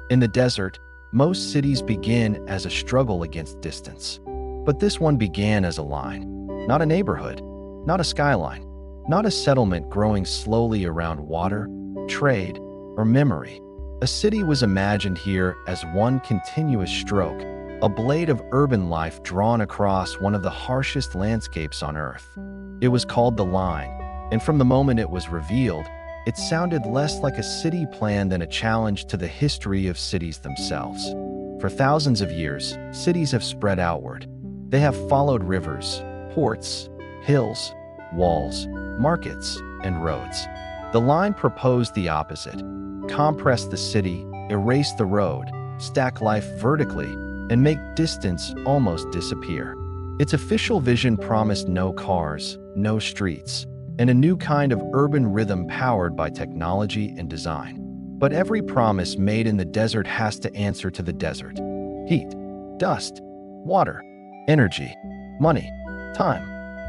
In the desert, most cities begin as a struggle against distance. But this one began as a line, not a neighborhood, not a skyline, not a settlement growing slowly around water, trade, or memory. A city was imagined here as one continuous stroke, a blade of urban life drawn across one of the harshest landscapes on Earth. It was called the Line, and from the moment it was revealed, it sounded less like a city plan than a challenge to the history of cities themselves. For thousands of years, cities have spread outward. They have followed rivers, ports, hills, walls, markets, and roads. The Line proposed the opposite: compress the city, erase the road, stack life vertically, and make distance almost disappear. Its official vision promised no cars, no streets, and a new kind of urban rhythm powered by technology and design. But every promise made in the desert has to answer to the desert: heat, dust, water, energy, money, time.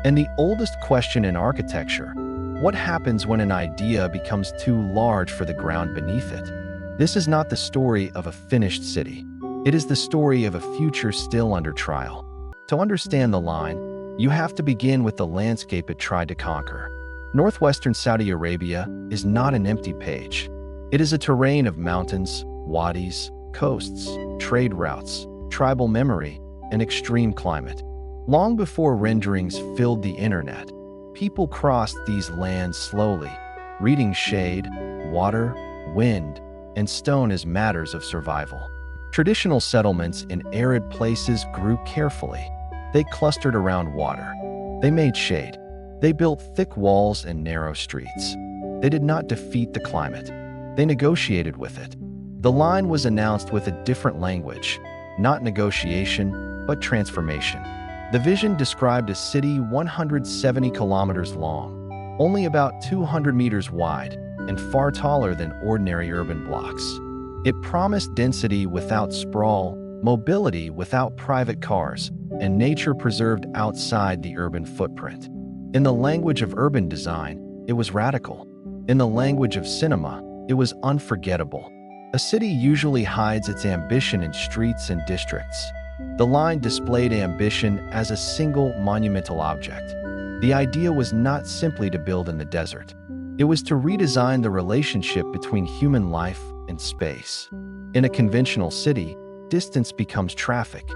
And the oldest question in architecture: what happens when an idea becomes too large for the ground beneath it? This is not the story of a finished city. It is the story of a future still under trial. To understand the Line, you have to begin with the landscape it tried to conquer. Northwestern Saudi Arabia is not an empty page. It is a terrain of mountains, wadis, coasts, trade routes, tribal memory, and extreme climate. Long before renderings filled the internet, people crossed these lands slowly, reading shade, water, wind, and stone as matters of survival. Traditional settlements in arid places grew carefully. They clustered around water. They made shade. They built thick walls and narrow streets. They did not defeat the climate. They negotiated with it. The Line was announced with a different language, not negotiation, but transformation. The vision described a city 170 kilometers long, only about 200 meters wide, and far taller than ordinary urban blocks. It promised density without sprawl, mobility without private cars, and nature preserved outside the urban footprint. In the language of urban design, it was radical. In the language of cinema, it was unforgettable. A city usually hides its ambition in streets and districts. The Line displayed ambition as a single monumental object. The idea was not simply to build in the desert. It was to redesign the relationship between human life and space. In a conventional city, distance becomes traffic.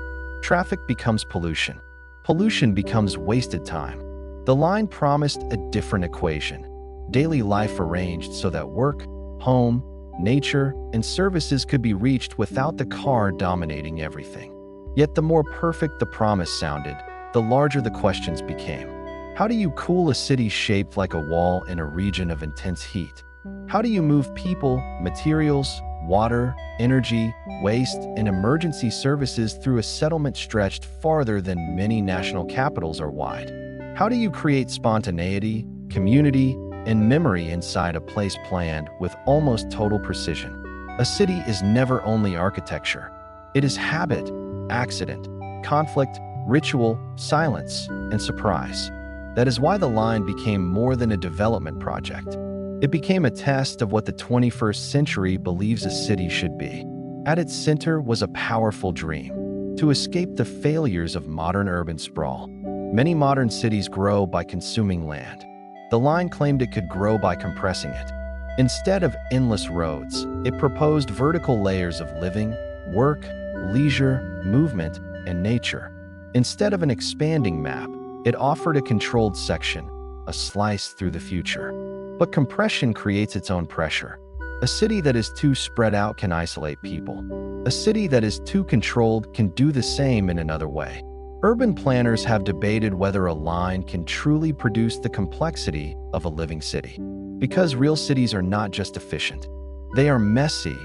Traffic becomes pollution. Pollution becomes wasted time. The Line promised a different equation: daily life arranged so that work, home, nature, and services could be reached without the car dominating everything. Yet the more perfect the promise sounded, the larger the questions became. How do you cool a city shaped like a wall in a region of intense heat? How do you move people, materials, water, energy, waste, and emergency services through a settlement stretched farther than many national capitals are wide? How do you create spontaneity, community, and memory inside a place planned with almost total precision? A city is never only architecture. It is habit, accident, conflict, ritual, silence, and surprise. That is why the Line became more than a development project. It became a test of what the 21st century believes a city should be. At its center was a powerful dream: to escape the failures of modern urban sprawl. Many modern cities grow by consuming land. The Line claimed it could grow by compressing it. Instead of endless roads, it proposed vertical layers of living, work, leisure, movement, and nature. Instead of an expanding map, it offered a controlled section, a slice through the future. But compression creates its own pressure. A city that is too spread out can isolate people. A city that is too controlled can do the same in another way. Urban planners have debated whether a line can truly produce the complexity of a living city. Because real cities are not just efficient. They are messy,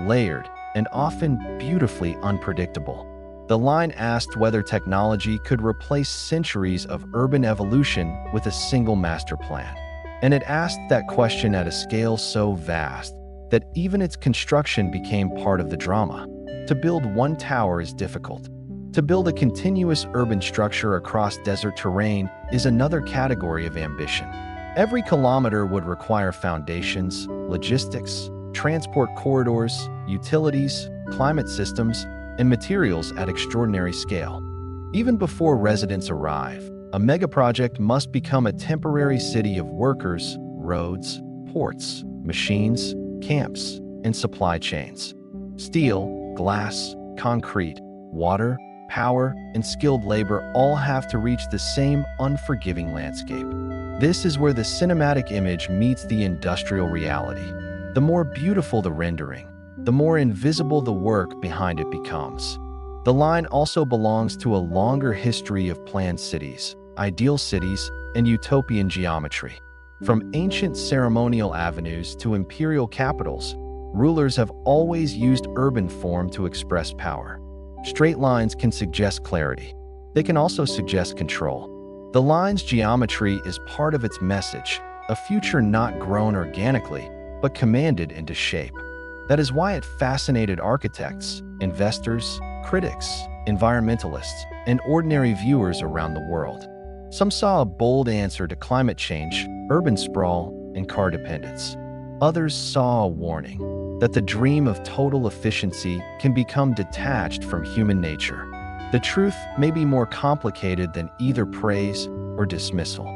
layered, and often beautifully unpredictable. The Line asked whether technology could replace centuries of urban evolution with a single master plan. And it asked that question at a scale so vast that even its construction became part of the drama. To build one tower is difficult. To build a continuous urban structure across desert terrain is another category of ambition. Every kilometer would require foundations, logistics, transport corridors, utilities, climate systems, and materials at extraordinary scale. Even before residents arrive, a megaproject must become a temporary city of workers, roads, ports, machines, camps, and supply chains. Steel, glass, concrete, water, power, and skilled labor all have to reach the same unforgiving landscape. This is where the cinematic image meets the industrial reality. The more beautiful the rendering, the more invisible the work behind it becomes. The line also belongs to a longer history of planned cities, ideal cities, and utopian geometry. From ancient ceremonial avenues to imperial capitals, rulers have always used urban form to express power. Straight lines can suggest clarity. They can also suggest control. The line's geometry is part of its message, a future not grown organically, but commanded into shape. That is why it fascinated architects, investors, critics, environmentalists, and ordinary viewers around the world. Some saw a bold answer to climate change, urban sprawl, and car dependence. Others saw a warning that the dream of total efficiency can become detached from human nature. The truth may be more complicated than either praise or dismissal.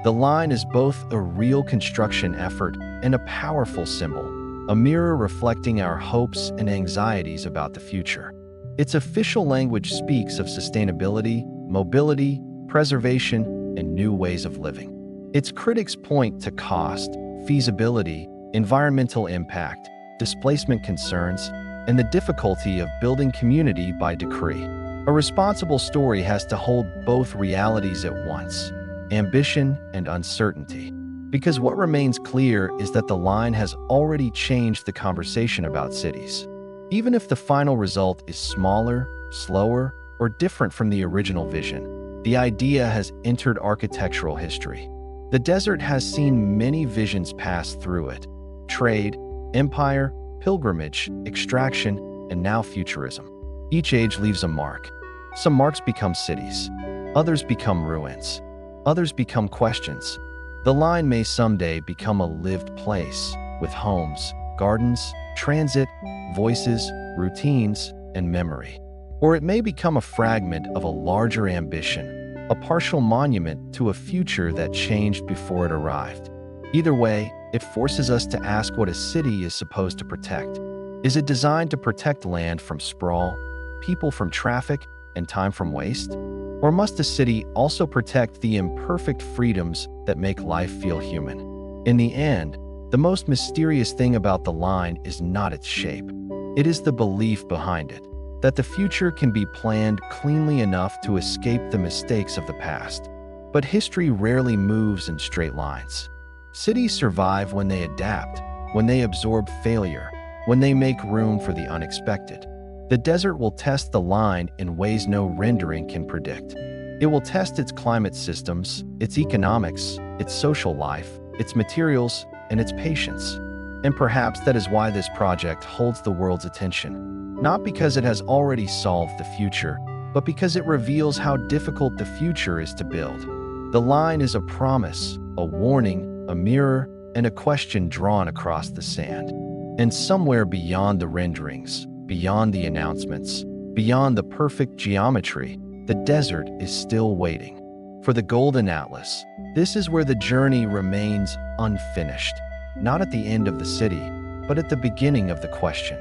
The line is both a real construction effort and a powerful symbol, a mirror reflecting our hopes and anxieties about the future. Its official language speaks of sustainability, mobility, preservation, and new ways of living. Its critics point to cost, feasibility, environmental impact, displacement concerns, and the difficulty of building community by decree. A responsible story has to hold both realities at once, ambition and uncertainty. Because what remains clear is that the line has already changed the conversation about cities. Even if the final result is smaller, slower, or different from the original vision, the idea has entered architectural history. The desert has seen many visions pass through it: trade, empire, pilgrimage, extraction, and now futurism. Each age leaves a mark. Some marks become cities. Others become ruins. Others become questions. The line may someday become a lived place, with homes, gardens, transit, voices, routines, and memory. Or it may become a fragment of a larger ambition, a partial monument to a future that changed before it arrived. Either way, it forces us to ask what a city is supposed to protect. Is it designed to protect land from sprawl, people from traffic, and time from waste? Or must a city also protect the imperfect freedoms that make life feel human? In the end, the most mysterious thing about the line is not its shape. It is the belief behind it, that the future can be planned cleanly enough to escape the mistakes of the past. But history rarely moves in straight lines. Cities survive when they adapt, when they absorb failure, when they make room for the unexpected. The desert will test the line in ways no rendering can predict. It will test its climate systems, its economics, its social life, its materials, and its patience. And perhaps that is why this project holds the world's attention. Not because it has already solved the future, but because it reveals how difficult the future is to build. The line is a promise, a warning, a mirror, and a question drawn across the sand. And somewhere beyond the renderings, beyond the announcements, beyond the perfect geometry, the desert is still waiting. For the Golden Atlas, this is where the journey remains unfinished, not at the end of the city, but at the beginning of the question.